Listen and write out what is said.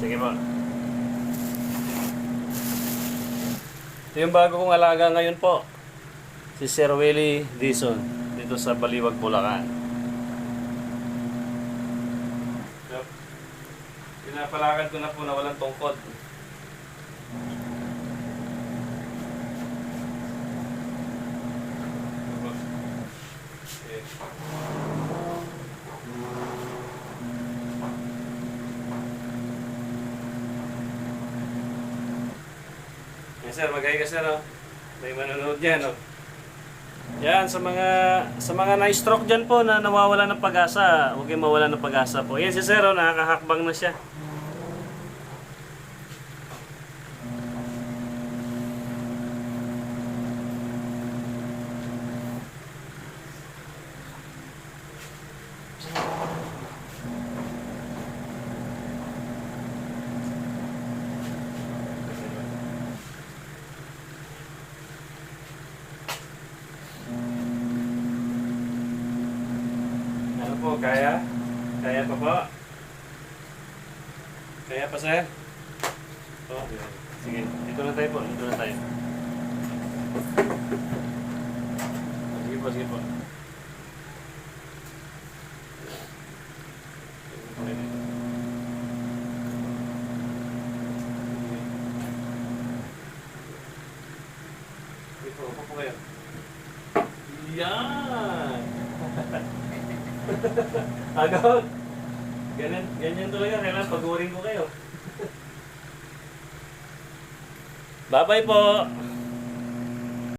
Sige po. Ito yung bago kong alaga ngayon po. Si Sir Willie Dizon. Dito sa Baliwag, Bulacan. So, pinapalakad ko na po na walang tungkod. Yes, sir, magay ka, sir, oh. May manonood dyan, oh. Yan, sa mga na-stroke dyan po na nawawala ng pag-asa, huwag kayong mawala ng pag-asa po. Yan si sir, oh, nakakahakbang na siya. Ano po, kaya? Kaya pa po? Kaya pa, sir? Oh, sige, dito na tayo po, dito na tayo. Sige po, sige po. Sige po, upo po kayo. Yan! Agad! Ganyan talaga, kailangan pagurin ko kayo. Bye-bye po!